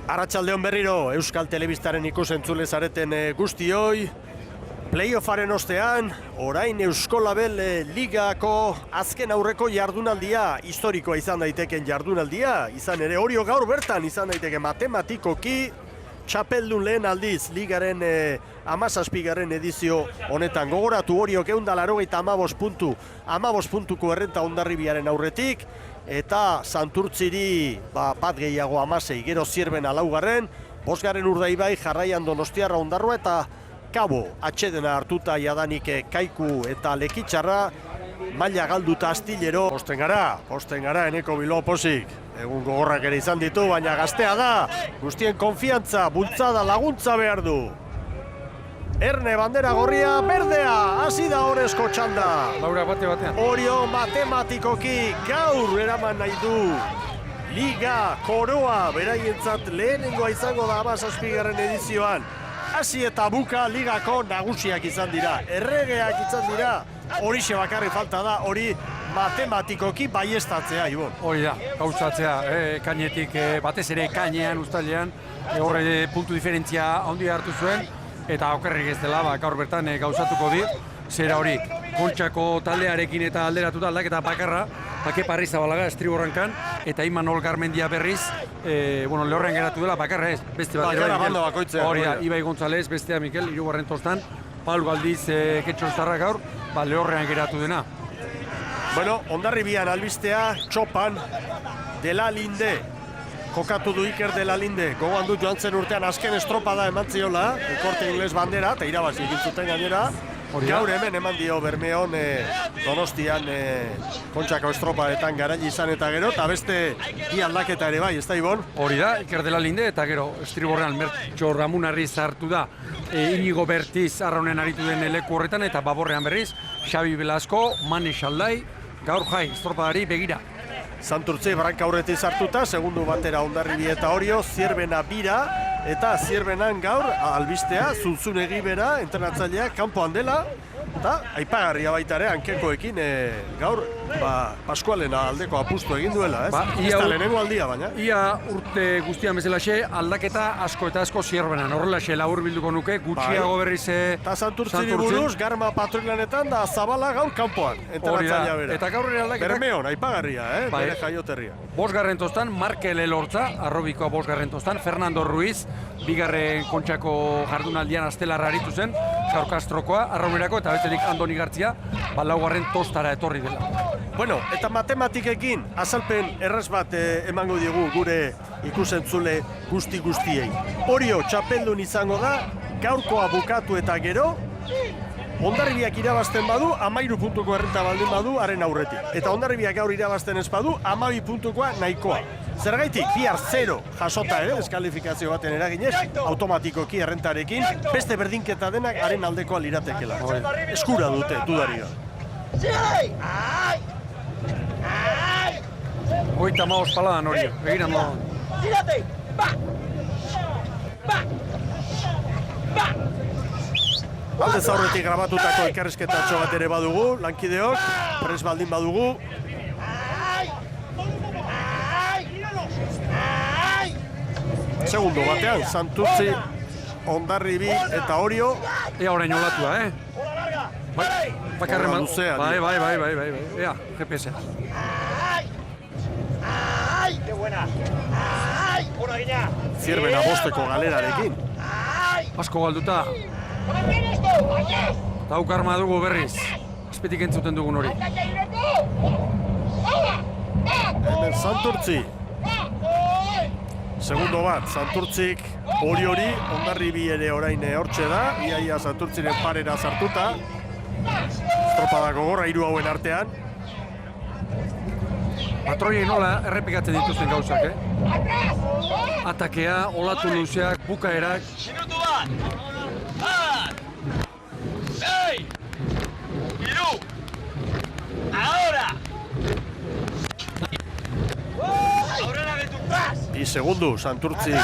Arratsaldeon berriro Euskal Telebistaren ikusentzule zareten guztioi. Playoffaren ostean, orain Euskolabel Ligako azken aurreko jardunaldia, historikoa izan daiteken jardunaldia, izan ere Orio gaur bertan izan daiteke matematikoki, txapeldun lehen aldiz Ligaren 17. edizio honetan. Gogoratu Oriok 185 puntu, 15 puntuko errenta Hondarribiaren aurretik, eta Santurtziri bat gehiago 16, gero Zierbena 4, 5. Urdaibai, jarraian Donostiarra, Ondarroa eta Kabo atxedena hartuta jadanik Kaiku eta Lekitxarra, maila galduta Astillero. Posten gara, Eneko Bilbao pozik. Egun gogorrak ere izan ditu, baina gaztea da. Guztien konfiantza, bultzada, laguntza behar du. Erne bandera gorria, berdea, hasi da Orezko txanda. Laura batean. Orio matematikoki gaur eraman nahi du. Liga koroa beraientzat lehenengoa izango da 17. edizioan. Hasi eta buka ligako nagusiak izan dira, erregeak izan dira. Horixe bakarri falta da, hori matematikoki baiestatzea, Ibon. Hori da, gauzatzea, kainetik, batez ere kainean, uztailean, horre puntu diferentzia handia hartu zuen, eta okerrik ez dela, gaur bertan gauzatuko di, zera hori, Kontxako taldearekin eta alderatuta aldaketa bakarra, Bake Parrizabalaga estriborrankan, eta Imanol Garmendia berriz, lehorrean geratu dela, bakarra ez, beste bat. Bakarra banda bakoitzea. Hori da, Ibai González, bestea Mikel, 3. tostan, Paul Galdiz Ketxostarra gaur, lehorrean geratu dena. Bueno, Hondarribian albistea, txopan, De La Linde. Kokatu du Iker De La Linde, gogoan du joan zen urtean azken estropada eman ziola, Corte Inglés bandera, eta irabazi egin zuten gainera. Gaur hemen eman dio Bermeon Donostian Kontxako estropadetan garaili izan eta gero, eta beste bi aldaketa ere bai, ez da Ibon? Hori da, Iker De La Linde, eta gero estriborrean Mertxo Ramunarriz hartu da, Inigo Bertiz arraunen aritu den leku horretan, eta baborrean berriz, Xabi Velasco, Mane Xaldai, gaur jai, estropadari begira. Santurtzi branka aurretiz hartuta, segundu batera Hondarribi eta Orio, Zierbena bira, eta Zierbenan gaur albistea, Zunzunegi bera, entrenatzaileak kanpoan dela, eta aipagarria baita ere hankekoekin gaur Paskualena aldeko apustu egin duela, ez? Ez da lehenengo aldia, baina. Ia urte guztian bezalaxe, aldaketa asko eta asko Zierbenan, horrelaxe labur bilduko nuke, gutxiago berriz eta Santurtziri buruz, Garma patroilanetan da Zabala gaur kanpoan, entrenatzailea bera. Eta gaur ere aldaketak Bermeon, aipagarria, bere jaioterria. 5. tostan, Markel Elortza, Arrobikoa 5. tostan, Fernando Ruiz, 2. Kontxako jardunaldian astelarra aritu zen, gaur Kastrokoa, Arraunerako, eta bestetik Andoni Gartzia, 4. tostara etorri dela. Bueno, eta matematikekin azalpen erraz bat emango diegu gure ikusentzule guztiei. Orio txapeldun izango da, gaurkoa bukatu eta gero, Hondarribiak irabazten badu, 13 puntuko errenta baldin badu, haren aurretik. Eta Hondarribiak gaur irabazten ez badu, 12 puntukoa nahikoa. Zergaitik, bihar 0 jasota deskalifikazio baten eraginez, automatikoki errentarekin, beste berdinketa denak haren aldekoa liratekela. Eskura dute, dudaria. 35 paladan hori, begiran doan. Aldez aurretik grabatutako elkarrizketatxo bat ere badugu, lankideok, pres baldin badugu. Segundo batean, Santurtzi, Hondarribi eta Orio. Ea orain olatua, Bakarren luzea. Bai, ea, GPS-a. Zierbena 5. galerarekin. Asko galduta. Daukarma dugu berriz. Azpetik entzuten dugun hori. Hemen Santurtzi. Segundo bat, Santurtzik Oriori, Hondarribi ere orain hortxe da. Iaia Santurtziren parera sartuta. Estropada gogorra 3 hauen artean. Patroiei nola errepikatzen dituzten gauzak, Atakea, olatu luzeak, bukaerak. Minutu bat! Sei! Iru! Ahora! Aurrera betu! Bi segundu, Santurtzi,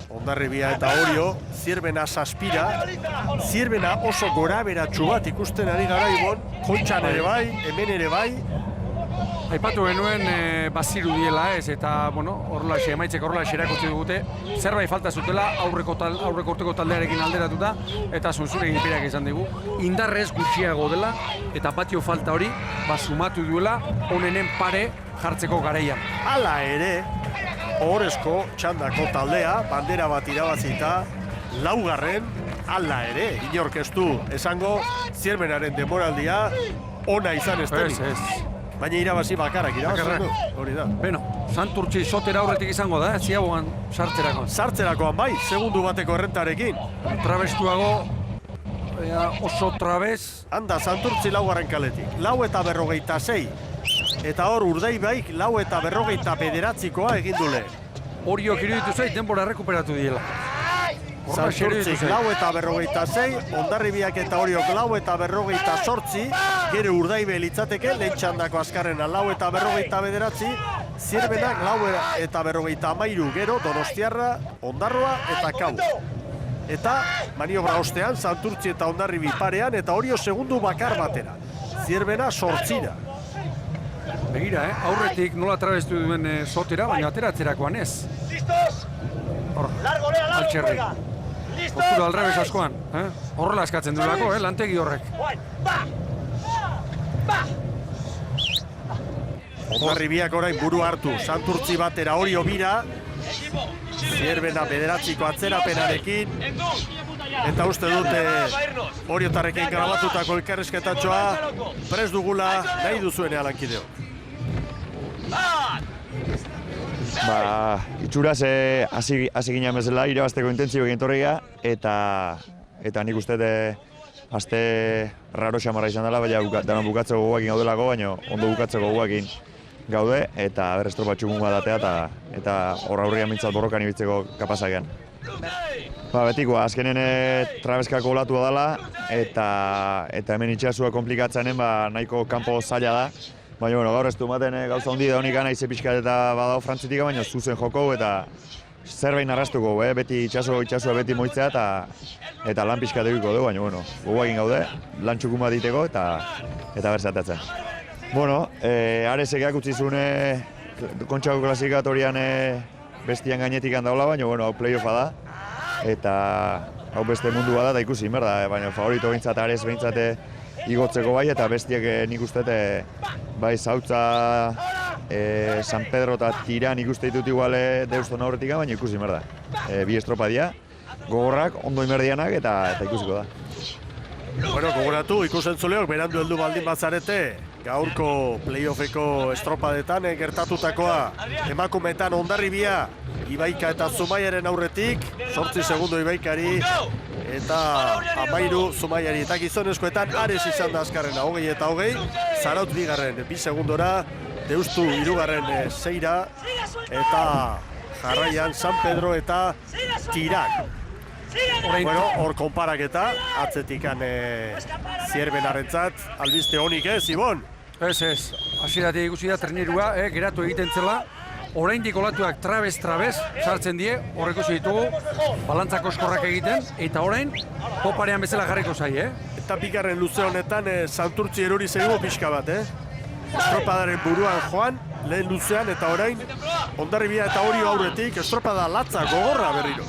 Hondarribia eta Orio, Zierbena saspira. Zierbena oso gora beratxu bat ikusten ari gara Ibon, Kontxan ere bai, hemen ere bai. Aipatu genuen baziru diela ez, eta, bueno, horrelaxe, emaitzek horrelaxe erakutsi dugute, zerbait falta zutela aurreko urteko taldearekin alderatuta, eta zure egipirak izan dugu. Indarrez gutxiago dela, eta patio falta hori, sumatu duela, onenen pare jartzeko garaian. Hala ere, ohorezko txandako taldea, bandera bat irabazita, laugarren, hala ere, inork ez du esango, Zierbenaren demoraldia ona izan ez denik. Ez. Baina irabazi bakarrak irabazten du, hori da. Beno, Santurtzi sotera aurretik izango da, ziagoan sartzerakoan. Sartzerakoan bai, segundu bateko errentarekin. Trabestuago, oso trabez. Handa, Santurtzi laugarren kaletik, 4:46. Eta hor Urdaibaik 4:49 egin dule. Oriok iruditu zait, denbora errekuperatu diela. Santurtzik 4:46, Hondarribiak eta Oriok 4:48, gero Urdaibe litzateke, lehen txandako azkarrena 4:49, Zierbenak 4:53, gero Donostiarra, Ondarroa eta Kau. Eta maniobra ostean, Santurtzi eta Hondarribi parean, eta Orio segundu bakar batera. Zierbena 8. Begira, aurretik nola trabestu duen sotera, baina ateratzerakoan ez. Hor, altxerri. Postura alrebes askoan, horrela eskatzen duelako, lantegi horrek. Hondarribiak orain buru hartu, Santurtzi batera Orio bira, Zierbena 9 atzerapenarekin, eta uste dute Oriotarrekin grabatutako elkarrizketatxoa prest dugula nahi duzuenea lankideo. Itxuraz hasi ginen bezala, irabazteko intentzio egin torria, eta nik uste aste raro xamarra izan dela, baina danon bukatzeko goguakin gaudelako, baina ondo bukatzeko goguakin gaude, eta berrestropatxu munga datea, eta horra aurrian mintzat borrokan ibiltzeko kapazakean. Betiko, azkenen trabeskako olatua dela, eta hemen itxasua komplikatzenen nahiko kanpo zaila da. Baina, gaur ez du maten gauza hondi da honik anaize pixkat eta badao frantzitik, baina zuzen joko eta zerbait narrastuko, beti itxasua beti moitzea eta lan pixkat egiko du, baina, gogoakin gaude, lan txukun bat diteko eta berzatetzen. Arezek utzi zuen kontxako klasikatorian bestian gainetik handaula, baina, hau playoffa da, eta hau beste mundu bada, eta ikusi, merda, baina favorito behintzat, Arez behintzate igotzeko bai, eta bestiak nik uste bai Zautza, San Pedro eta Tiran ikuste ditut igual deuston aurretik, baina ikusi merda. Bi estropa dira, gogorrak, ondo imerdianak eta ikusiko da. Gogoratu, ikusentzuleok berandu heldu baldin bazarete, gaurko playoffeko estropadetan gertatutakoa emakumeetan Hondarribia, Ibaika eta Zumaiaren aurretik, 8 segundo Ibaikari, eta 13 Zumaiari, eta gizonezkoetan Ares izan da azkarrena, 20 eta 20, Zarautz bigarren 2 segundora, Deustu 3. 6, eta jarraian San Pedro eta Tiran. Hor konparaketa, atzetikan Zierbenarentzat, albiste honik ez, Ibon? Ez, hasieratik ikusi da trenerua, geratu egiten zela, oraindik olatuak trabez sartzen die, horreko ditugu, balantzako eskorrak egiten, eta orain, poparean bezala jarriko zai, Eta bigarren luze honetan, Santurtzi erori zaigu pixka bat, Estropadaren buruan joan, lehen luzean, eta orain, Hondarribia eta Orio aurretik, estropada latza gogorra berriro.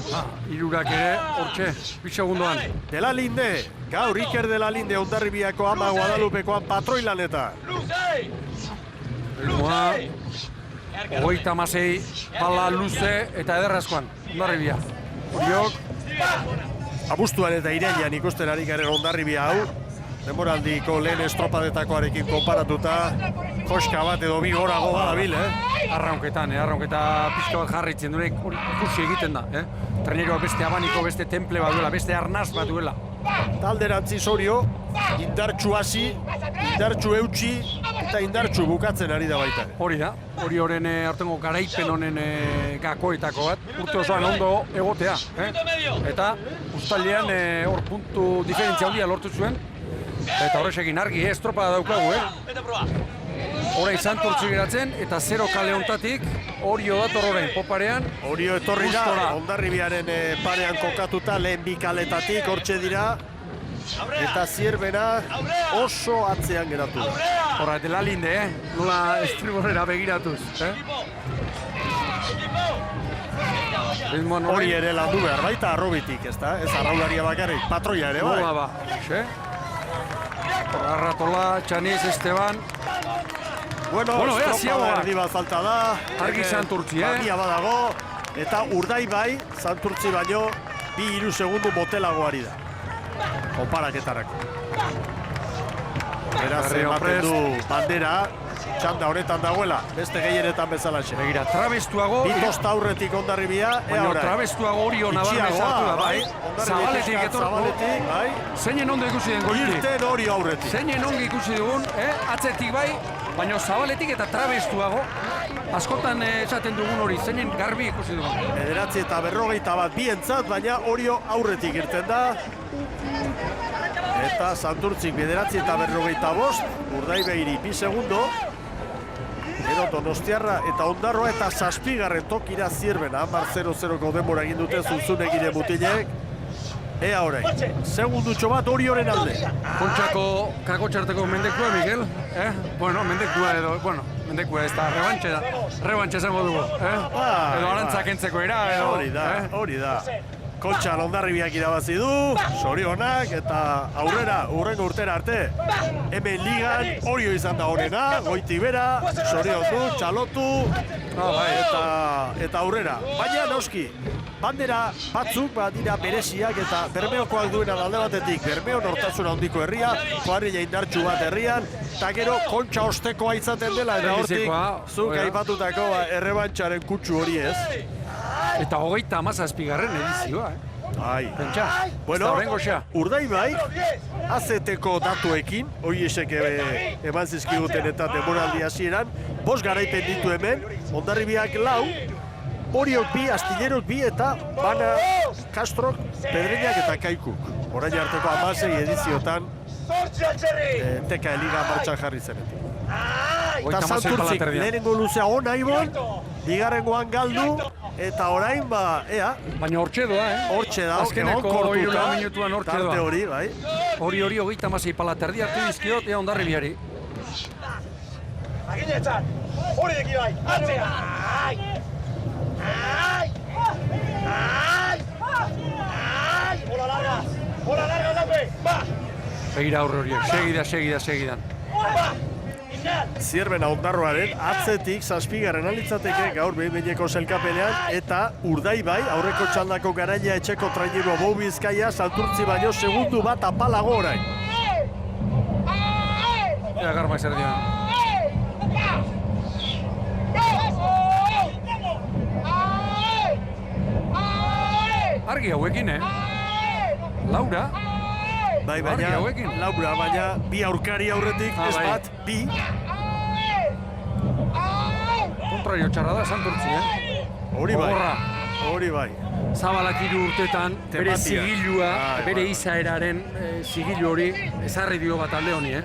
Hirurak ere, hortxe, 2 segundoan. De la Linde, gaur Iker de la Linde Hondarribiako ama Guadalupekoan patroilaneta. Elmoa, 36 pala luze eta ederrazkoan, Hondarribia. Oriok. Abuztuan eta irailean ikusten ari garen Hondarribia hau, demoraldiko lehen estropadetakoarekin konparatuta, koska bat edo bi gorago badabil, Arraunketan pixka bat jarritzen duenek ikusi egiten da, Treneroak beste abaniko, beste temple bat duela, beste arnaz bat duela. Talderantziz Orio, indartxu hasi, indartxu eutxi eta indartxu bukatzen ari da baita. Hori da, Orioren aurtengo garaipen honen gakoetako bat, urte osoan ondo egotea, Eta uztailean hor puntu diferentzia handia lortu zuen, eta horrexekin argi, estropada daukagu, Orain Santurtzi geratzen, eta 0 kale hontatik, Orio dator orain, poparean. Orio etorri da, Hondarribiaren parean kokatuta, lehen bi kaletatik, hortxe dira. Eta Zierbena oso atzean geratu da. Horra, dela linde, nola estriborrera begiratuz, Hori ere landu behar baita arrobitik, ez da? Ez arraularia bakarrik, patroia ere bai. Nola ba, Arratola, Txaniz, Esteban. Bueno, estropa erdi bat falta da. Argi Santurtzi, Badia badago. Eta Urdai bai, Santurtzi baino, 2-3 segundu motelagoari da. Konparaketarako. Beraz, ematen du bandera, txanda honetan dagoela, beste gehienetan bezalaxe. Begira, trabestuago... Bitosta aurretik Hondarribia, baina trabestuago Orio nabarmen sartu da, bai? Zabaletik etorko. Bai? Zeinen ondo ikusi den goitik. Irten Orio aurretik. Zeinen ondo ikusi dugun, atzetik bai, baina zabaletik eta trabestuago. Askotan esaten dugun hori, zeinen garbi ikusi dugun. 9:41 bientzat, baina Orio aurretik irten da. Eta Santurtzik 9:45, Urdai Beiri 2 segundo. Gero Donostiarra eta Ondarroa eta 7. tokira Zierbena, 10:00ko denbora egin dute Zunzunegire mutilek. Ea orain, segundutxo bat Orioren alde. Kontxako kakotxarteko mendekua, Miguel? Bueno, mendekua edo, mendekua ez da, rebantxe esango dugu, edo arantzak entzeko era, edo... Hori da. Kontxa Hondarribiak irabazi du, sorionak eta aurrera, urrengo urtera arte. Hemen ligan Orio izan da honena, goiti bera, soriondu, txalotu, eta aurrera. Baina noski, bandera batzuk badira bereziak eta Bermeokoak duena alde batetik, Bermeo nortasuna handiko herria, kuadrilla indartsu bat herrian, eta gero Kontxa ostekoa izaten dela, eta hortik zuk aipatutako errebantxaren kutsu hori ez. Eta 37. edizioa, Pentsa, bueno, horrengo xa. Urdai bai, AZT-ko datuekin, hori esek eman zizkiguten eta demoraldi hasieran, 5 garaipen ditu hemen, Hondarribiak 4, Oriok 2, Astilleros 2 eta Bana, Kastrok, Pedreñak eta Kaikuk. Orain arteko 16 ediziotan, TK Liga martxan jarri zenetik. Eta Santurtzik lehenengo luzea ona ibon, bigarrengoan galdu, eta orain ea. Baina hortxe doa, Hortxe da, azkeneko 3 minutuan hortxe doa. Tarte hori, bai. Hori 36 palaterdi hartu dizkiot, ea Hondarribiari. Aginetzat, hori deki bai, atzea! Bola larga, lape! Ba! Begira aurre horiek, segidan. Zierbena Ondarroaren atzetik 7. alitzateke gaur behin-behineko selkapenean eta Urdai bai, aurreko txandako garaia etxeko trainero Bou Bizkaia, Santurtzi baino segundu bat apalago orain. Ea garmak zer dian. Argi hauekin, Laura. Bai, baina, Laura, baina, 2 aurkari aurretik, ez bat, 2. Kontrario txarra da, Santurtzi, Hori bai. Zabalak 3 urtetan, bere zigilua, bere izaeraren zigilu hori, ezarri dio bat alde honi,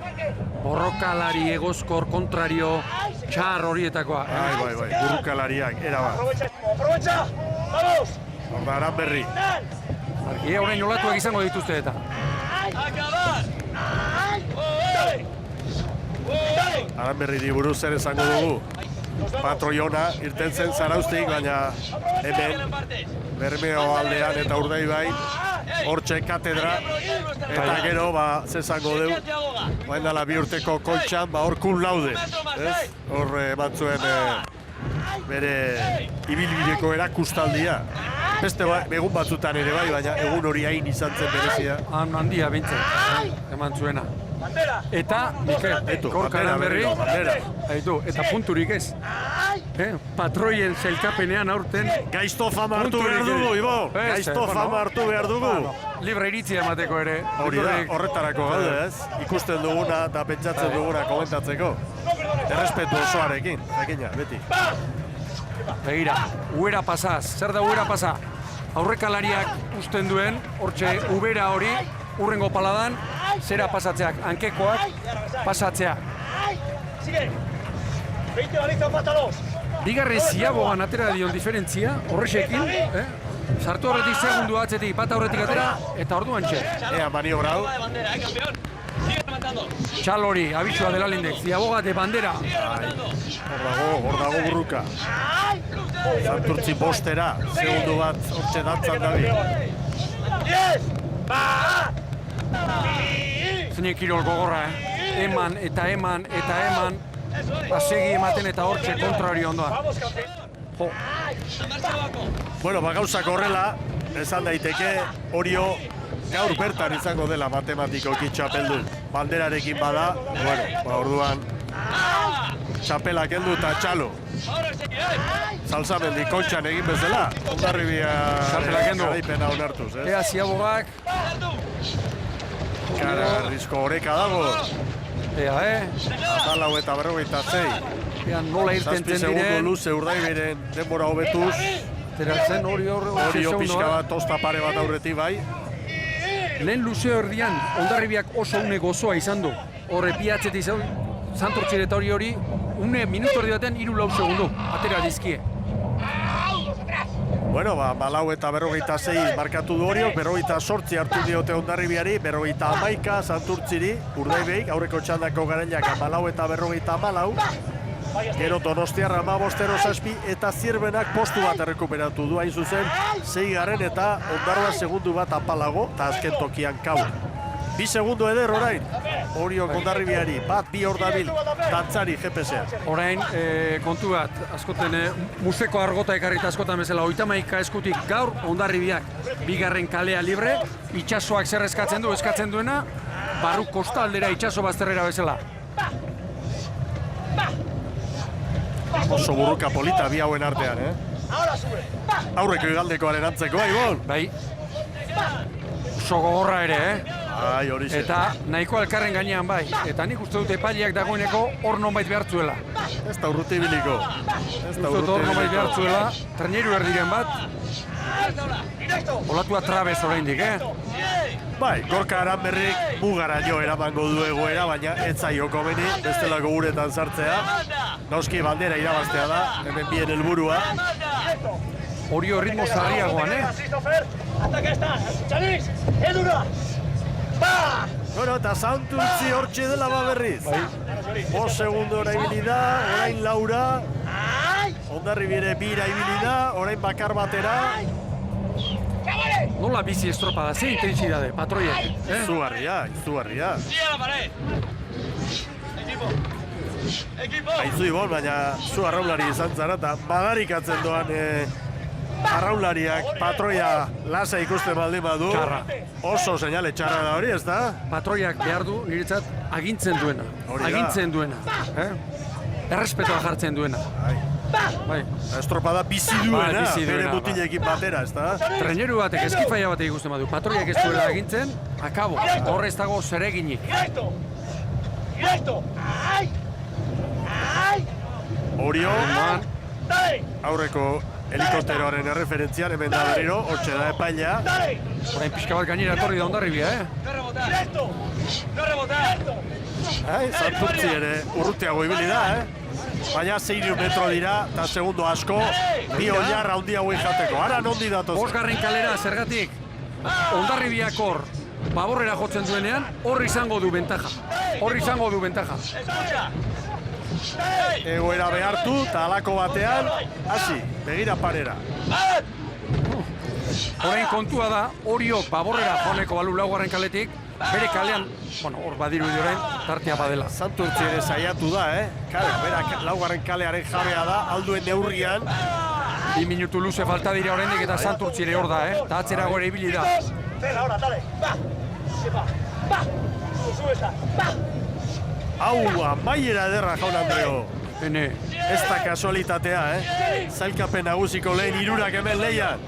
Borrokalari, egozkor, kontrario, txar horietakoa. Bai, burrukalariak, erabat. Aprovecha, vamos! Horda, Aranberri. Argi, horrein olatuak izango dituzte eta. Aranberri buruz zer esango dugu. Patroiona irten zen Zarauztik, baina hemen Bermeo aldean eta Urdai bai, hortxe katedra, eta gero, zezango dugu, bain dala 2 urteko Kontxan, hor kun laude, hor batzuen bere ibilbideko erakustaldia. Beste egun batzutan ere bai, baina egun hori hain izan zen berezia. Handia bintzen, eman zuena. Eta, Mikel, Gorka Aranberri, eta punturik ez. Patroien zelkapenean aurten... Gaizto fama hartu behar dugu, Ibo! Gaizto fama hartu behar dugu! Libre iritzia emateko ere. Hori da, horretarako gaude ez. Ikusten duguna eta pentsatzen duguna komentatzeko. Errespetu osoarekin, jakina, beti. Begira, uera pasaz, zer da uera pasa? Aurrekalariak usten duen, hortxe ubera hori, urrengo paladan, zera pasatzeak, hankekoak pasatzea. Bigarren ziagoan atera dion diferentzia, horrexekin, sartu horretik segundu atzetik, bat horretik atera, eta orduan txe. Ea maniobra hau. Txalori, abisua dela lindek, ziaboga de bandera. Hor dago burruka. Santurtzi bostera, segundu bat hortxe dantzan dabi. Zine kirol gogorra, eman eta eman eta eman, asegi ematen eta hortxe kontrari ondoa. Jo. Bueno, gauzak horrela, esan daiteke Orio gaur bertan izango dela matematikoki txapeldun. Banderarekin bada, bueno, orduan txapela kendu eta txalo. Salsamendi kontxan egin bezala, Hondarribia garaipena onartuz, ez? Ea ziabogak. Kara, arrizko oreka dago. Ea, 14:46. Ea nola irten Zazpi segundo diren. luze Urdaibiren denbora hobetuz. Teratzen Orio pixka bat tosta pare bat aurretik bai. Lehen luzeo erdian, Hondarribiak oso une gozoa izan du. Horre piatzet izan, Santurtzire eta hori, une minutu erdi baten 3-4 segundu, atera dizkie. Bueno, 4:46 markatu du Orio, 48 hartu diote Hondarribiari, 51 Santurtziri, Urdaibeik, aurreko txandako garaileak 4:44. Gero Donostiarra 15:07 eta Zierbenak postu bat errekuperatu du hain zuzen, 6. eta Ondarroa segundu bat apalago, eta azken tokian kaur. 2 segundo eder orain, Orio Hondarribiari, bat bi hor dabil, dantzari GPS-ean. Orain, kontu bat, askoten museko argota ekarrita askotan bezala, 31 eskutik gaur Hondarribiak, 2. kalea libre, itxasoak zer eskatzen du, eskatzen duena, barru kosta aldera itxaso bazterrera bezala. Oso burruka polita bi hauen artean, Aurreko igaldekoaren antzeko, Ibon? Bai, oso gogorra ere, Ai, hori zen. Eta nahiko alkarren gainean bai, eta nik uste dut epaileak dagoeneko hor nonbait behartzuela. Ez da urruti biliko. Uste dut hor nonbait behartzuela, traineru erdiren bat, olatua trabez oraindik, Bai, Gorka Aranberrik mugaraino eramango du egoera, baina ez zaio komeni, bestelako uretan sartzea. Noski bandera irabaztea da, hemen bien helburua. Orio ritmo zarriagoan, Bueno, eta Santurtzi hortxe dela berriz. 5 segundora ibili da, orain Laura. Hondarribire bira ibili da, orain bakar batera. Nola bizi estropada, ze intensidade, patroiek, Izugarria. Aizu Ibon, baina zu arraunlari izan zara, eta badarikatzen doan arraunlariak patroia lasa ikusten baldin badu. Txarra. Oso seinale txarra da hori, ez da? Patroiak behar du, niretzat, agintzen duena. Hori da. Agintzen duena. Errespetoa jartzen duena. Bai. Estropada bizi duena, bizi bere duena, mutilekin batera, ez da? Traineru batek, eskifaia batek ikusten badu, patroiak ez duela agintzen, akabo, horre ez dago zereginik. Orio, aurreko helikopteroaren erreferentzian, hemen da berriro, hortxe da epailea. Orain pixka bat gainera etorri da Hondarribia, Santurtzi ere urrutiago ibili da, Baina 6 metro dira, eta segundo asko, bi oilar handi hauen jateko. Ara nondi datoz. 5. kalera, zergatik, Hondarribiak hor, baborrera jotzen duenean, hor izango du bentaja. Egoera behartu, eta alako batean, hasi, begira parera. Orain kontua da, Oriok baborrera joaneko balu 4. kaletik, bere kalean, hor badiru orain, tartea badela. Santurtzi ere saiatu da, Berak 4. kalearen jabea da, alduen neurrian. 2 minutu luze falta dira oraindik eta Santurtzi ere hor da, eta atzera gore ibili da. Hau, amaiera ederra, jaun Andreo. Hene, Ez da kasualitatea, Zailkapen nagusiko lehen 3 hemen leian.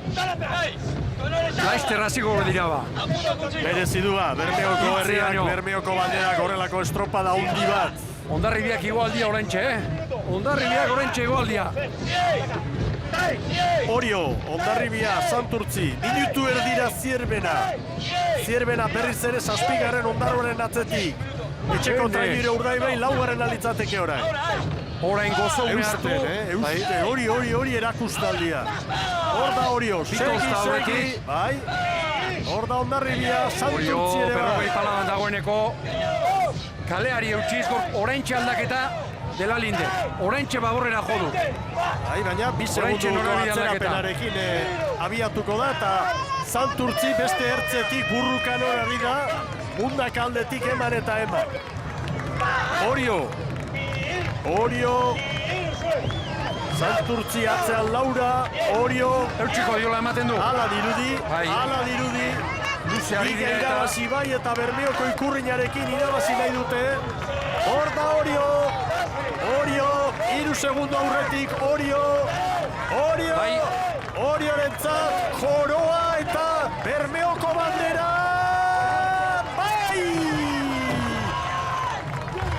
laizter hasiko dira ba. Merezidua, Bermeoko herriak, Bermeoko banderak horrelako estropada handi bat. Hondarribiak igualdia oraintxe, Hondarribiak oraintxe igualdia. Orio, Hondarribia, Santurtzi, minutu erdira Zierbena berriz ere 7. Ondarroaren atzetik. Etxeko trainire Urdaibai 4. alitzateke orain. Orain gozo une hartu. Euste, hori erakustaldia. Hor da Orio, segi, bai. Hor da Hondarribia, Santurtzi ere bai. Berrogei palaban dagoeneko, kaleari eutxiz, oraintxe aldaketa dela linde. Oraintxe baborrera jodu. Baina, bi segunduko atzerapenarekin abiatuko da, eta Santurtzi beste ertzetik burrukan hori da, mundak aldetik eman eta eman. Orio, Santurtzi atzean Laura, Orio, Eutxiko diola ematen du. Hala dirudi. Luzeari Liga dira irabazi bai eta Bermeoko ikurrinarekin irabazi nahi dute. Hor da Orio, 3 segundo aurretik, Orio, Bai. Oriorentzat joroa eta Bermeoko bandera.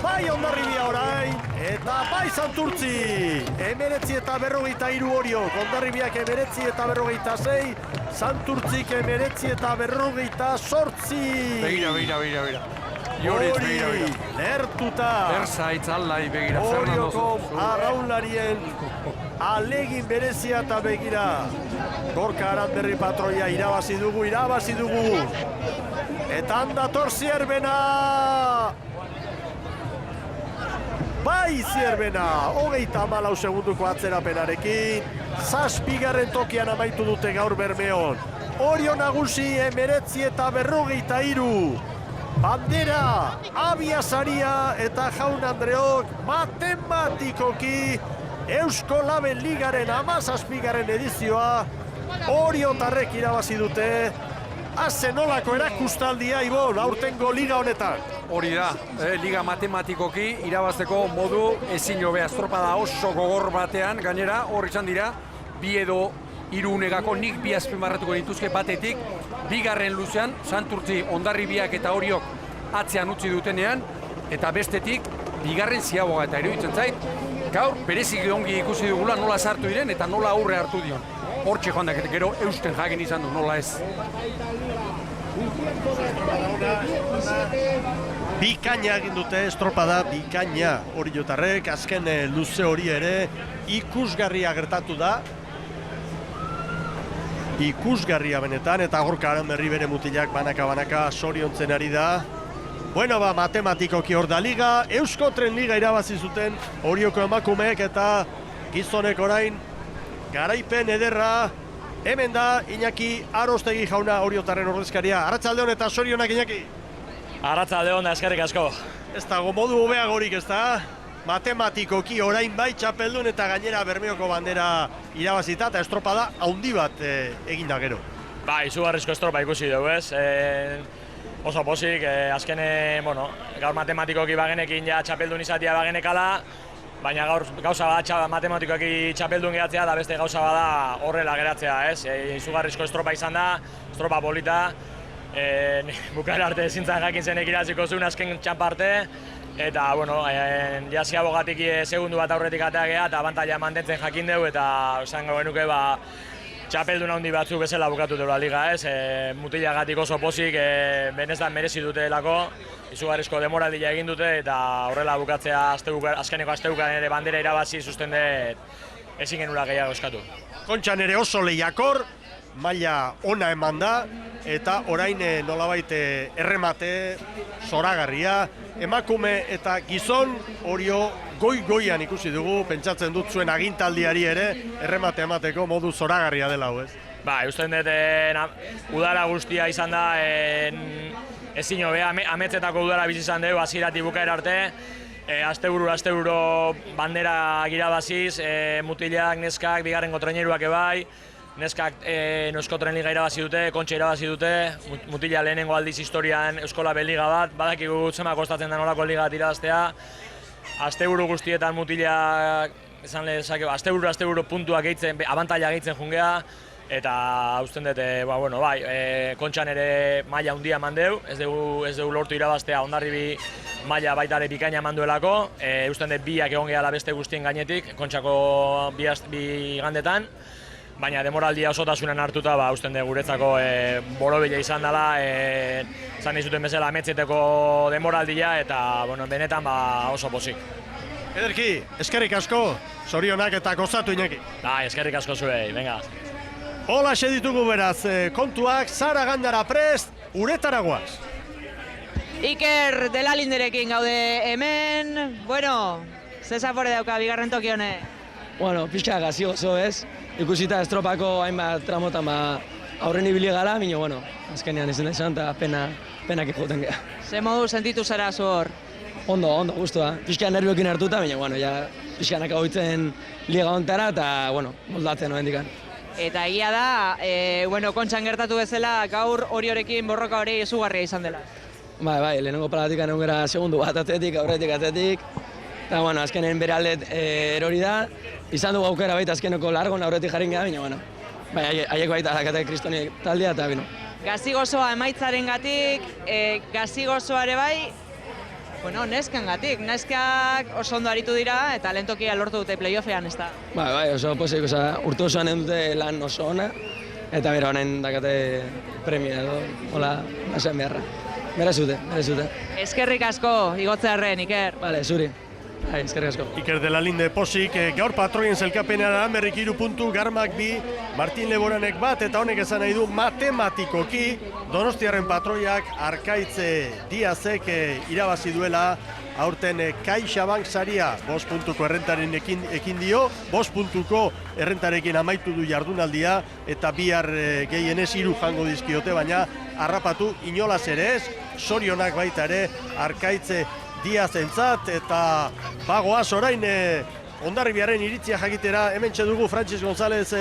Bai Hondarribia orain, eta bai Santurtzi. 19:43 Oriok, Hondarribiak 19:46, Santurtzik 19:48. Begira. Joritz, begira. Lertuta. Berzaitz aldai, begira. Orioko arraunlarien alegin berezia eta begira. Gorka Aranberri patroia irabazi dugu. Eta handator Zierbena. Bai Zierbena, 34 segunduko atzerapenarekin, 7. tokian amaitu dute gaur Bermeon. Orio nagusi 19:43. Bandera, abiasaria eta Jaun Andreok matematikoki Eusko Laben Ligaren 17. edizioa Oriotarrek irabazi dute. Azenolako erakustaldia Ibon, aurtengo liga honetan. Hori da, liga matematikoki irabazteko modu ezin hobea, estropada oso gogor batean, gainera hor izan dira, 2 edo 3 unegako nik 2 azpimarratuko dituzke batetik, bigarren luzean, Santurtzi, Hondarribiak eta Oriok atzean utzi dutenean, eta bestetik, bigarren ziaboga eta iruditzen zait, gaur berezik ongi ikusi dugula nola sartu diren eta nola aurre hartu dion. Hortxe joan da, gero eusten jakin izan du, nola ez. Bikaina egin dute, estropada bikaina Oriotarrek, azken luze hori ere ikusgarria gertatu da. Ikusgarria benetan, eta Gorka Aranberri bere mutilak banaka soriontzen ari da. Bueno, matematikoki hor da liga, Eusko Tren Liga irabazi zuten Orioko emakumeek eta gizonek orain garaipen ederra. Hemen da Iñaki Arostegi jauna Oriotarren ordezkaria. Arratsaldeon eta sorionak Iñaki. Arratsaldeon, eskerrik asko. Ez dago modu hobeagorik, ez da? Matematikoki orain bai txapeldun eta gainera Bermeoko bandera irabazita eta estropada haundi bat egin da gero. Ba, izugarrizko estropa ikusi dugu, ez? Oso pozik, gaur matematikoki bagenekin ja txapeldun izatea bagenekala, baina gaur gauza bada matematikoki txapeldun geratzea da beste gauza bada horrela geratzea, ez? Izugarrizko estropa izan da, estropa polita, bukaera arte ezintzen jakin zenek iraziko zuen azken txamparte, eta, ja ziabogatik segundu bat aurretik ateagea eta abantaila mantentzen jakin dugu eta esango genuke txapeldun handi batzuk bezala bukatu dela liga, ez? Mutilagatik oso pozik, benetan merezi dutelako, izugarrizko demoraldia egin dute eta horrela bukatzea azkeneko astebukan ere bandera irabazi zuzten dut ezin genula gehiago eskatu. Kontxan ere oso lehiakor, maila ona eman da, eta orain nolabait erremate zoragarria, emakume eta gizon Orio goi-goian ikusi dugu, pentsatzen dut zuen agintaldiari ere erremate emateko modu zoragarria dela hau, ez? Ba, usten dut udara guztia izan da, ezin hobea, ametzetako udara bizi izan dugu, hasieratik bukaera arte, asteburu bandera irabaziz, mutilak, neskak, bigarrengo traineruak ebai, neskak Eusko Tren Liga irabazi dute, Kontxa irabazi dute, mutila lehenengo aldiz historian Eusko Laben Liga bat, badakigu zema kostatzen da nolako liga irabaztea, asteburu guztietan mutilak, esan lehezake, asteburu puntuak gehitzen, abantaila gehitzen jungea, eta usten dut, Kontxan ere maila handia eman deu, ez dugu lortu irabaztea Hondarribi maila baita ere bikaina eman duelako, usten dut biak egon gehala beste guztien gainetik, Kontxako bi gandetan, baina demoraldia osotasunen hartuta, usten dut guretzako borobila izan dela, zan dizuten bezala ametzeteko demoraldia, eta benetan oso pozik. Ederki, eskerrik asko, zorionak eta gozatu Iñaki. Eskerrik asko zuei, venga. Hola ditugu beraz, kontuak Zara Gandara prest, uretara goaz. Iker Delalinderekin gaude hemen, bueno, ze zapore dauka bigarren toki honek? Bueno, pixka gazi oso ez, ikusita estropako hainbat tramotan aurren ibili gara, baina, bueno, azkenean izan da izan, eta penak joten gara. Ze modu sentitu zara zu hor? Ondo, gustua. Pixka nervioekin hartuta, baina, bueno, ja pixkanak hauitzen liga ontara, eta, bueno, moldatzen noendikan. Eta egia da, bueno, kontxan gertatu bezala, gaur Oriorekin borroka hori izugarria izan dela. Bai, lehenengo palatik egon gara segundu bat atzetik, aurretik. Eta, bueno, azkenen bere aldet erori da. Izan dugu aukera baita azkeneko largon aurretik jarrin gara, baina, bueno, bai, haiek baita dakate kristoni taldea, eta bino. Gazi gozoa emaitzaren gatik, gazi gozoa ere bai, bueno, neskan gatik. Neskak oso ondo aritu dira eta lehen tokia lortu dute playoffean, ez da? Bai, oso pozik, urte osoan egin dute lan oso ona, eta bera honen dakate premia edo, hola, esan beharra. Merezute. Eskerrik asko, igotzearren, Iker. Bale, zuri. Eskerrik asko. Iker Delalinde pozik, gaur Patroien zelkapenera Amerrik 3 puntu, Garmak 2, Martin Leboranek 1, eta honek esan nahi du matematikoki Donostiarren Patroiak Arkaitze Diazek irabazi duela aurten CaixaBank saria 5 puntuko errentaren ekin dio, 5 puntuko errentarekin amaitu du jardunaldia, eta bihar gehienez 3 jango dizkiote, baina harrapatu inolaz ere ez, sorionak baita ere Arkaitze Diazentzat, eta bagoaz orain Hondarribiaren iritzia jakitera, hemen dugu Frantxis González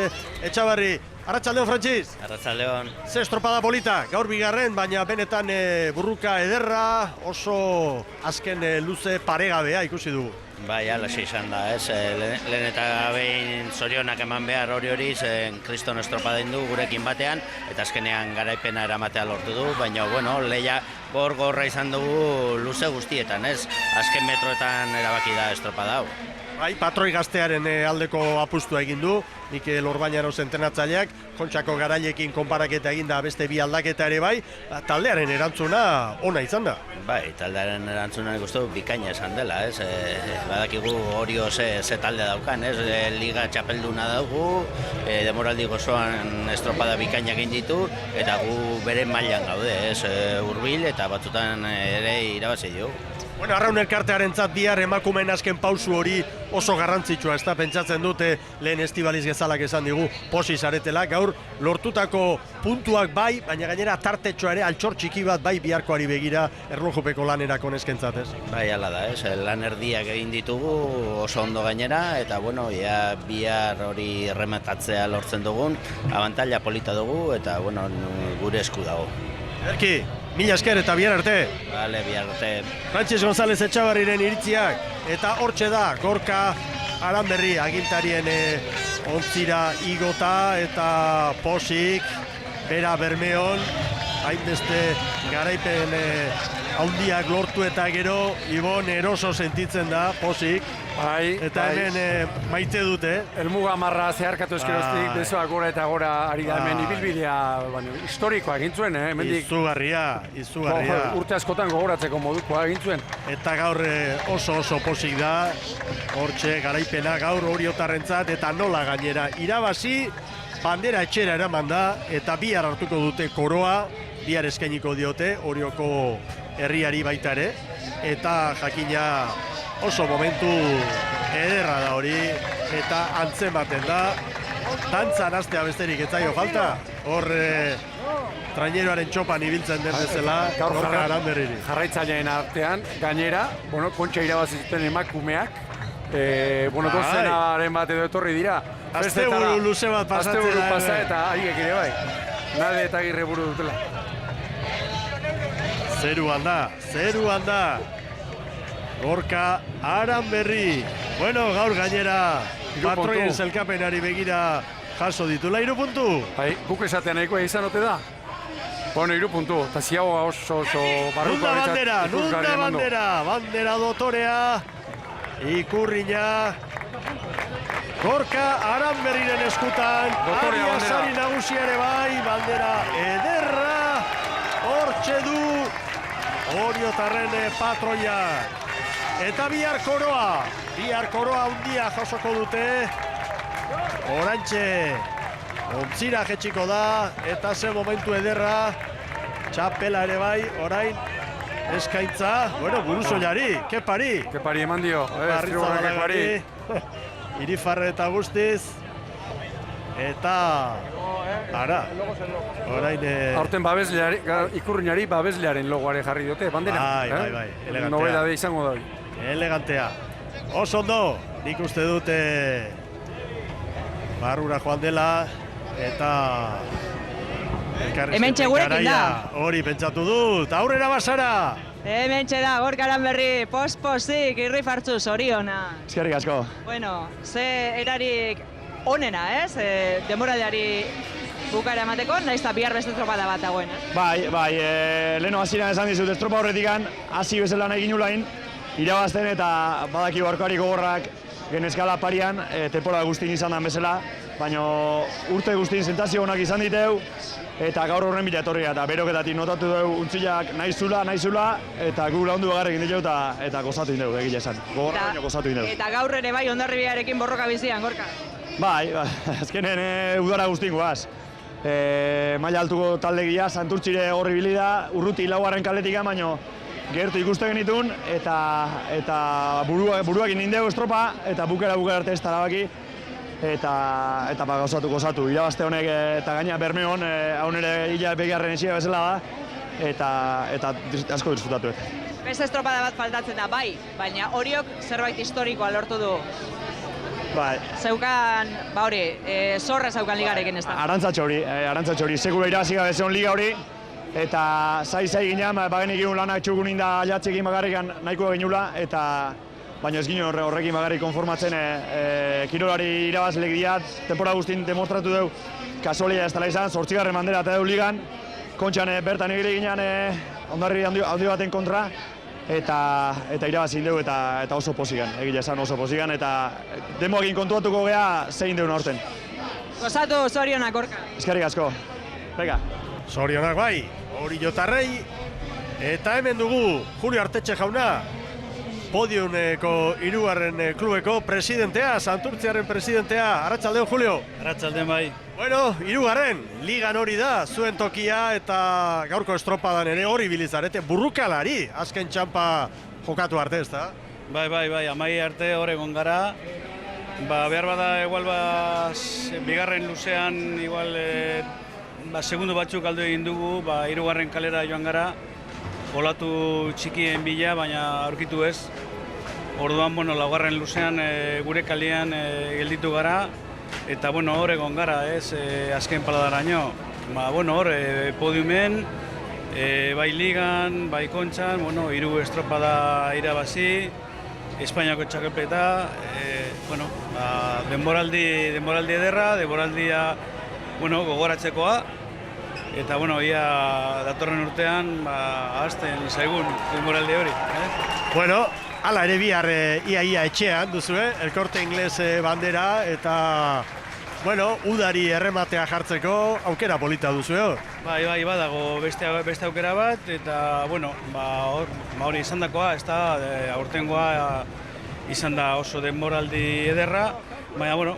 Etxabarri. Arratsaldeon, Frantxis! Arratsaldeon. Ze estropada polita, gaur bigarren, baina benetan burruka ederra, oso azken luze paregabea ikusi dugu. Bai, alaxe izan da, ez? Lehen eta behin zorionak eman behar hori, zen kriston estropada du gurekin batean, eta azkenean garaipena eramatea lortu du, baina, bueno, lehia gorra izan dugu luze guztietan, ez? Azken metroetan erabaki da estropada hau. Bai, Patroi gaztearen aldeko apustua egin du, Mikel Orbañanos entrenatzaileak, Kontxako garailekin konparaketa egin da beste bi aldaketa ere bai, taldearen erantzuna ona izan da. Bai, taldearen erantzuna nik uste bikaina esan dela, ez? Badakigu Orio ze talde daukan, ez? Liga txapelduna daugu, demoraldi gozoan estropada bikaina egin ditu, eta gu bere mailan gaude, ez? Hurbil eta batzutan ere irabazi diogu. Bueno, Arraun elkartearentzat bihar emakumeen azken pausu hori oso garrantzitsua, ez da, pentsatzen dute lehen Estibaliz Gezalak esan digu posi zaretela, gaur lortutako puntuak bai, baina gainera tartetxoa ere altxor txiki bat bai biharkoari begira erlojupeko lanerako neskentzat, ez? Bai, hala da, ez, lan erdiak egin ditugu oso ondo gainera, eta bueno, ja bihar hori errematatzea lortzen dugun, abantaila polita dugu, eta bueno, gure esku dago. Erki, mila esker eta bihar arte. Bale, bihar arte. Frantxis González Etxabarriren iritziak, eta hortxe da, Gorka Aranberri agintarien ontzira igota eta posik, bera Bermeon, hainbeste garaipen handiak lortu eta gero Ibon eroso sentitzen da, posik. Bai, eta hemen maite dute. Elmuga marra zeharkatu eskeroztik, besoak gora eta gora ari da hemen ibilbidea historikoa egin zuen, hemendik. Izugarria. Urte askotan gogoratzeko modukoa egin zuen. Eta gaur oso posik da, hortxe garaipena gaur Oriotarrentzat, eta nola gainera irabazi, bandera etxera eraman da, eta bihar hartuko dute koroa, bihar eskainiko diote, Orioko herriari baita ere, eta jakina oso momentu ederra da hori, eta antzematen da, dantzan hastea besterik ez zaio falta, hor traineroaren txopan ibiltzen den bezala, Gorka Aranberriri. Jarraitzaileen artean, gainera, kontxa irabazi zuten emakumeak, dozenaren bat edo etorri dira. Asteburu luze bat pasatzen da. Asteburu pasa eta haiek ere bai. Nade eta Agirre buru dutela. Zeruan da. Gorka Aranberri. Bueno, gaur gainera Patroien zelkapenari begira jaso ditula 3 puntu. Bai, guk esatean nahikoa izan ote da. 3 puntu, eta ziagoa oso barruko Nunda bandera dotorea, ikurriña, Gorka Aranberriren eskutan, Ariasari nagusiare bai, bandera ederra, hortxe du Oriotarren Patroia. Eta bihar koroa handia jasoko dute, orantxe ontzira jetxiko da, eta ze momentu ederra, txapela ere bai, orain eskaintza, bueno, buruzoilari, kepari. Kepari eman dio, Barritzabalagari, Irifarre eta guztiz. Eta, ara, orain... Aurten ikurriñari babeslearen logoare jarri dute, bandera. Bai, elegantea. Nobedade izango da. Elegantea. Oso ondo, nik uste dute barrura joan dela, eta... Hementxe gurekin da. Hori pentsatu dut, aurrera basara! Hementxe da, gorkaran berri, posik, irri fartzu, zoriona. Eskerrik asko. Bueno, ze erarik onena, ez? Denboraldiari bukara emateko, nahiz eta bihar beste estropada bat dagoen, ez? Bai, leheno hasieran esan dizut estropa horretikan, hasi bezala nahi ginulain, irabazten eta badaki barkoari gogorrak genezkala parian, temporada guztin izan den bezala, baina urte guztin sentazio honak izan diteu, eta gaur horren bila etorria, eta beroketatik notatu dugu untzileak nahi zula, eta gu laundu bagarrekin ditu eta gozatu indegu, egile esan. Gogorra baina gozatu indegu. Eta gaur ere bai, Hondarribiarekin borroka bizian, Gorka? Bai, azkenen udara guztin guaz. Maila altuko taldegia, Santurtzire horri bilida, urruti laugarren kaletik baino gertu ikuste genitun, eta buruakin nindegu estropa, eta bukera arte ez tarabaki, eta gozatu. Irabazte honek eta gaina Bermeon, haun ere hila begiarren esia bezala da, eta asko disfrutatu. Beste estropada bat faltatzen da, bai, baina Oriok zerbait historikoa lortu du. Bai. Zeukan, zorra zeukan ligarekin ez da. Arantzatxo hori, sekula irabazi gabe zeon liga hori, eta zai ginen, bagenik egun lanak txukun inda jatzekin bagarrikan nahiko eginula, baina ez ginen horrekin bagarrik konformatzen kirolari irabazlek diat, temporada guztin demostratu dugu kasualia ez dela izan, 8. bandera eta dugu ligan, kontxan bertan egire ginen Hondarri handi baten kontra, eta irabazi dugu eta oso pozigan, egile esan oso pozigan, eta demoakin kontuatuko gea zein deun aurten. Gozatu, zorionak, Gorka. Eskerrik asko. Venga. Zorionak bai, hori jotarrei, eta hemen dugu Julio Artetxe jauna, Podiumeko 3. klubeko presidentea, Santurtziaren presidentea. Arratsaldeon, Julio. Arratsaldeon bai. Bueno, 3. ligan hori da, zuen tokia eta gaurko estropadan ere hori bilizarete burrukalari, azken txampa jokatu arte ez da? Bai, amai arte hor egon gara. Behar bada, igual, bigarren luzean, igual, segundu batzuk aldo egin dugu, 3. kalera joan gara, olatu txikien bila, baina aurkitu ez. Orduan, laugarren luzean gure kalean gelditu gara, eta hor egon gara, azken paladaraino. Hor, podiumen, bai ligan, bai kontxan, 3 estropada irabazi, Espainiako txakelpeta, denboraldi ederra, denboraldia gogoratzekoa, eta ia datorren urtean ahazten zaigun denboraldi hori. Bueno, hala ere bihar ia etxean duzue, El Corte Inglés bandera, eta udari errematea jartzeko aukera polita duzue hor. Bai, badago beste aukera bat, eta hori izan dakoa, aurtengoa izan da oso denboraldi ederra, baina,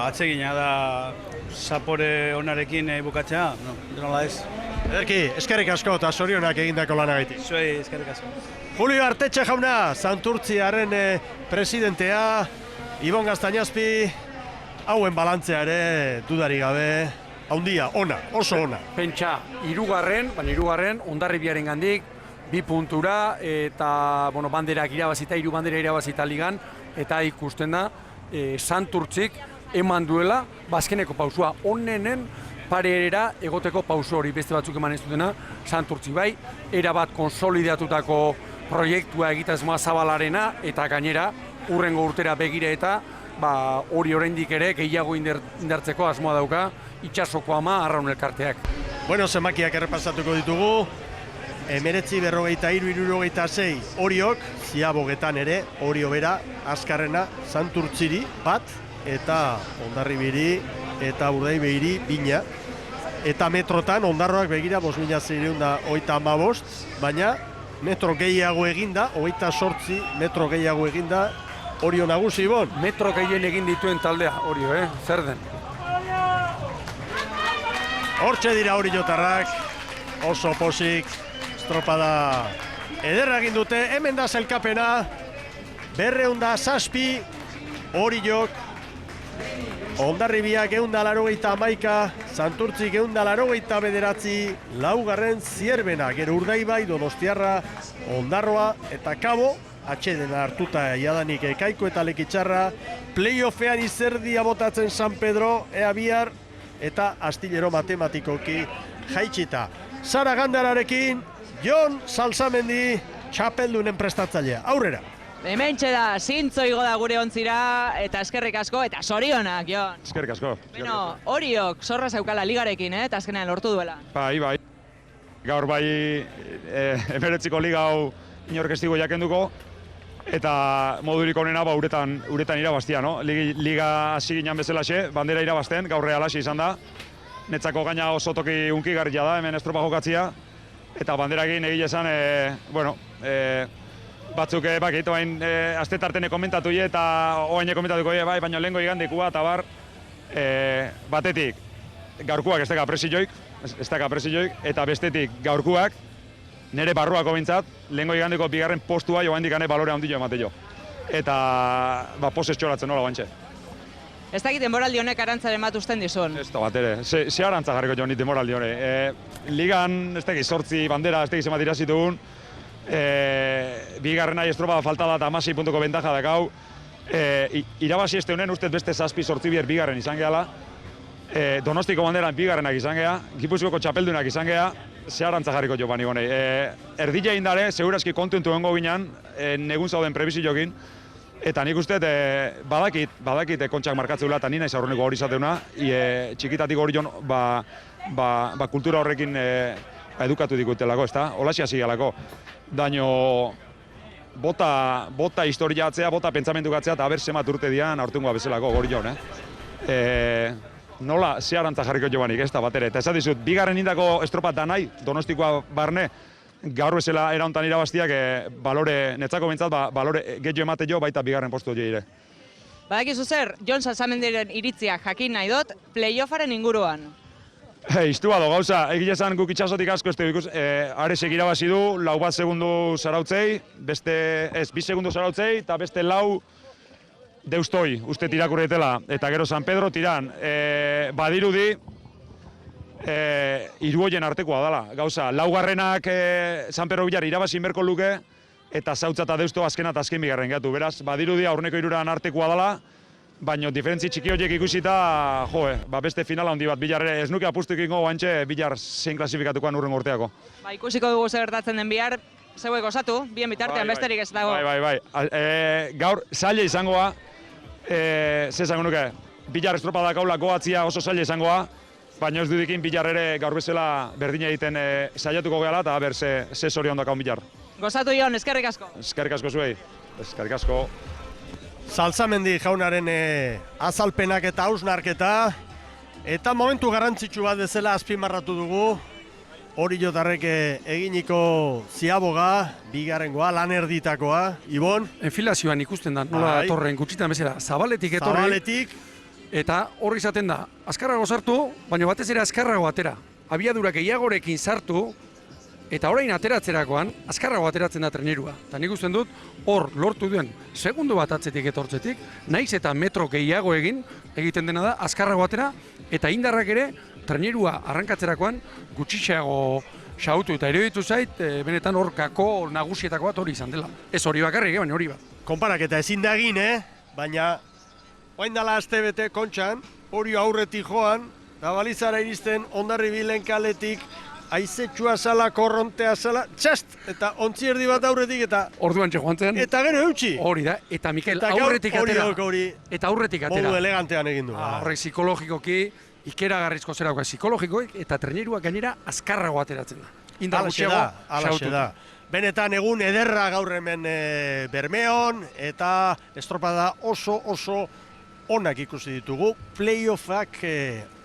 atsegina da zapore onarekin bukatzea, nola ez. Ederki, eskerrik asko eta zorionak egindako lanagaitik. Zuei, eskerrik asko. Julio Artetxe jauna, Santurtziaren presidentea, Ibon Gaztañazpi, hauen balantzea ere dudari gabe, haundia, ona, oso ona. Pentsa, 3. Hondarribiaren gandik, 2 puntura, eta banderak irabazita, 3 bandera irabazita ligan, eta ikusten da, Santurtzik eman duela, bazkeneko pausua onenen parera egoteko pausu hori beste batzuk eman ez dutena, Santurtzi bai, erabat konsolidatutako proiektua egitasmoa zabalarena, eta gainera, urrengo urtera begire eta hori oraindik ere gehiago indartzeko asmoa dauka, itsasoko ama Arraun elkarteak. Bueno, zenbakiak errepasatuko ditugu, 19-73-76 Oriok, Ziabogetan ere, Orio bera, azkarrena, Santurtziri bat, eta Hondarribiri, eta Urdaibeiri bina, eta metrotan Hondarroak begira 5.635, baina metro gehiago eginda, 28 metro gehiago eginda, Orio nagusi, Ibon? Metro gehien egin dituen taldea, Orio, zer den? Hortxe dira Oriotarrak, oso posik, estropada ederra egin dute, hemen da zelkapena, 207, Oriok, Hondarribiak 181, Santurtzik 189, laugarren Zierbena, gero Urdaibai, Donostiarra, Ondarroa eta Kabo, atxedena hartuta jadanik Kaiko eta Lekitxarra, playoffean izerdia botatzen San Pedro, ea bihar, eta astillero matematikoki jaitsita. Sara Gandararekin, Jon Salsamendi, txapeldunen prestatzailea. Aurrera! Hementxe da, zintzo igo da gure ontzira, eta eskerrik asko, eta sorionak, Jon. Eskerrik asko. Bueno, Oriok zorra zaukala ligarekin, eta azkenean lortu duela. Bai. Gaur bai, emeretziko liga hau inork ez digu jakenduko, eta modurik onena uretan irabaztia, no? Liga hasi ginen bezalaxe, bandera irabazten, gaur realaxe izan da. Netzako gaina oso toki unkigarria da, hemen estropa jokatzia, eta banderakin egile esan, batzuk bakit, oain azte tartene komentatu eta oain komentatuko bai, baina lehenko igandikua, eta bar, batetik, gaurkuak ez daka presioik, eta bestetik gaurkuak, nire barruako bintzat, lehenko igandiko bigarren postua joan dikane balore handio emate jo. Eta, posez txoratzen nola bantxe. Ez dakit denboraldi honek arantzaren bat usten dizun. Ez da bat ere, ze arantza jarriko joan dit denboraldi hone. Ligan, ez dakit, 8 bandera, ez dakit zemat irazitugun, bigarren nahi estropa falta da eta 16 puntuko bentaja dakau. Irabazi este honen ustez beste 7-8 bier bigarren izan gehala. Donostiko banderan bigarrenak izan geha, Gipuzkoako txapeldunak izan geha, ze arantza jarriko jo bani gonei. Erdila indare, segurazki kontentu hongo ginen, negun zauden prebiziokin, eta nik uste badakit kontxak markatzeula eta nina izarroneko hori izateuna, txikitatik hori jon kultura horrekin edukatu dikutelako, ez da? Holaxi hasi galako. Daño, bota historia atzea, bota pentsamendu gatzea, eta haber zemat urte dian aurtengoa bezalako hori jon, Nola, ze arantza jarriko jo banik, ez da bat ere. Eta esan dizut, bigarren indako estropat da nahi, Donostikoa barne, gaur bezala erauntan irabaztiak, netzako bintzat, balore getxo emate jo, baita bigarren postu jo ire. Badakizu zer, Jon Salsamendiren iritzia jakin nahi dut, playoffaren inguruan. Iztua do, gauza, egile esan guk itxasotik asko ez dugu, Aresek irabazi du, 4 segundu zarautzei, 2 segundu zarautzei, eta beste 4 Deustoi, uste tirakurretela, eta gero San Pedro tiran, badirudi, hiruoien artekoa dela. Gauza, laugarrenak San Pedro Bilar irabazi berko luke, eta Zautza eta Deusto azkena eta azken bigarren gatu. Beraz, badirudi aurreko hiruran artekoa dela, baina diferentzi txiki horiek ikusita, beste finala handi bat, Bilar ez nuke apustu egingo guantxe Bilar zein klasifikatukoan urren urteako. Ikusiko dugu zer gertatzen den bihar, zeuek osatu, bien bitartean besterik ez dago. Bai. Gaur, zaila izangoa, zezango nuke, Bilar estropada kaula goatzia oso zaila izangoa, baina ez dudikin Bilar ere gaur bezala berdina egiten saiatuko gehala eta ber ze zorion dakaun Bilar. Gozatu Jon, eskerrik asko. Eskerrik asko zuei, eskerrik asko. Salsamendi jaunaren azalpenak eta hausnarketa, eta momentu garrantzitsu bat bezala azpimarratu dugu, hori jotarrek eginiko ziaboga, bigarrengoa, lan erditakoa, Ibon? Enfilazioan ikusten da, nola torren gutxitan bezala, zabaletik etorri. Zabaletik. Eta horri izaten da, azkarrago sartu, baina batez ere azkarrago atera. Abiadura gehiagorekin sartu, eta orain ateratzerakoan, azkarrago ateratzen da trenerua. Eta nik usten dut, hor lortu duen, segundu bat atzetik etortzetik, naiz eta metro gehiago egiten dena da, azkarrago atera, eta indarrak ere, trenerua arrankatzerakoan gutxixeago xautu eta iruditu zait, benetan hor gako nagusietako bat hori izan dela. Ez hori bakarrik, baina hori bat. Konparaketa ezin da egin, baina orain dela aste bete kontxan, hori aurretik joan, eta balizara iristen Hondarribilen kaletik, aizetxua zala, korrontea zala, txast, eta ontzi erdi bat aurretik eta... Orduan joan zen. Eta gero eutxi. Hori da, eta Mikel aurretik atera. Eta aurretik atera. Modu elegantean egin du. Horrek psikologikoki, ikeragarrizko zerauka psikologikoek, eta trenerua gainera azkarrago ateratzen da. Alaxe da. Benetan egun ederra gaur hemen Bermeon, eta estropada oso onak ikusi ditugu. Playoffak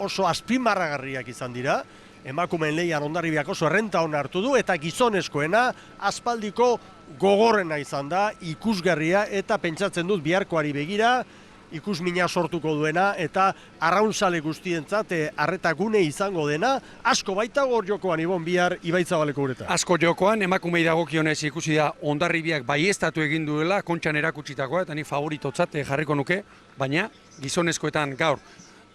oso azpimarragarriak izan dira. Emakumeen lehian Hondarribiak oso errenta hona hartu du, eta gizonezkoena aspaldiko gogorrena izan da, ikusgarria, eta pentsatzen dut biharkoari begira, ikusmina sortuko duena eta arraunzale guztientzat arreta gune izango dena, asko baita hor jokoan Ibon bihar Ibaitzabaleko uretan. Asko jokoan, emakumei dagokionez ikusi da Hondarribiak baieztatu egin duela, kontxan erakutsitakoa, eta ni favoritotzat jarriko nuke, baina gizonezkoetan gaur.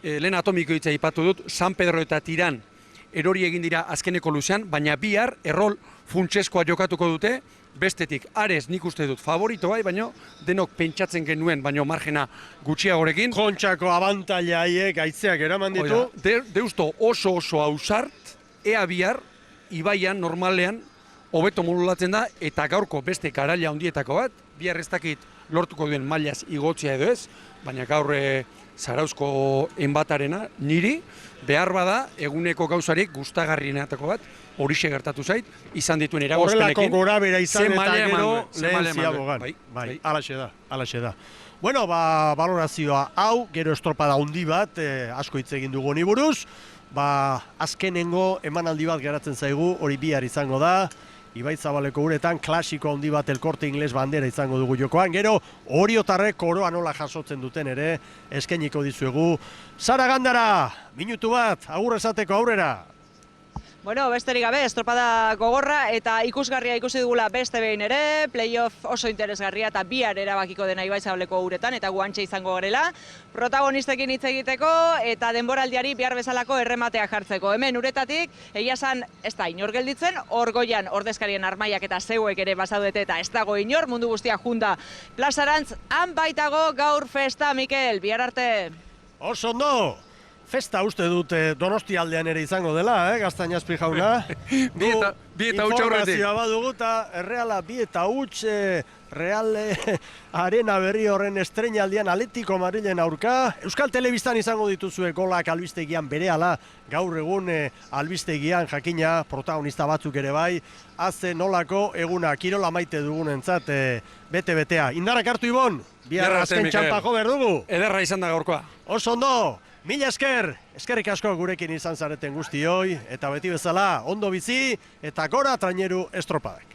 Lehen atomiko hitza aipatu dut, San Pedro eta Tiran erori egin dira azkeneko luzean, baina bihar errol funtseskoa jokatuko dute, bestetik Ares nik uste dut favorito bai, baina denok pentsatzen genuen, baina margena gutxiagorekin. Kontxako abantaila haiek aitzeak eraman ditu. Deusto oso ausart, ea bihar, Ibaian normalean, hobeto modulatzen da, eta gaurko beste karaila handietako bat, bihar ez dakit lortuko duen mailaz igotzea edo ez, baina gaur Zarauzko enbatarena, niri, behar bada, eguneko gauzarik gustagarrienetako bat, horixe gertatu zait, izan dituen eragozpenekin. Horrelako gora bera izan eta gero lehen ziabogan. Bai, alaxe da. Bueno, valorazioa hau, gero estropada handi bat, asko hitz egin dugu honi buruz, azkenengo emanaldi bat geratzen zaigu, hori bihar izango da, Ibaitzabaleko uretan klasiko handi bat Elkorte Ingles bandera izango dugu jokoan. Gero Oriotarrek koroa nola jasotzen duten ere eskainiko dizuegu. Sara Gandara, minutu bat, agur esateko aurrera. Bueno, besterik gabe, estropada gogorra eta ikusgarria ikusi dugula beste behin ere, playoff oso interesgarria eta bihar erabakiko dena Ibaitzabaleko uretan eta guantxe izango garela. Protagonistekin hitz egiteko eta denboraldiari bihar bezalako errematea jartzeko. Hemen uretatik, egia esan ez da inor gelditzen, hor goian ordezkarien armaiak eta zeuek ere basaudete eta ez dago inor, mundu guztia junda plazarantz, han baitago gaur festa, Mikel, bihar arte. Oso ondo! Festa uste dut Donosti aldean ere izango dela, Gaztainazpi jauna. Bi eta huts aurretik. Informazioa badugu eta erreala bi eta huts Real Arena berri horren estreinaldian Atletico Madrilen aurka. Euskal Telebistan izango dituzue golak albistegian berehala, gaur egun albistegian jakina protagonista batzuk ere bai. Haze nolako eguna kirola maite dugunentzat bete-betea. Indarrak hartu Ibon, bihar azken txampako behar dugu. Ederra izan da gaurkoa. Oso ondo! Mila esker, eskerrik asko gurekin izan zareten guztioi, eta beti bezala ondo bizi, eta gora traineru estropadak.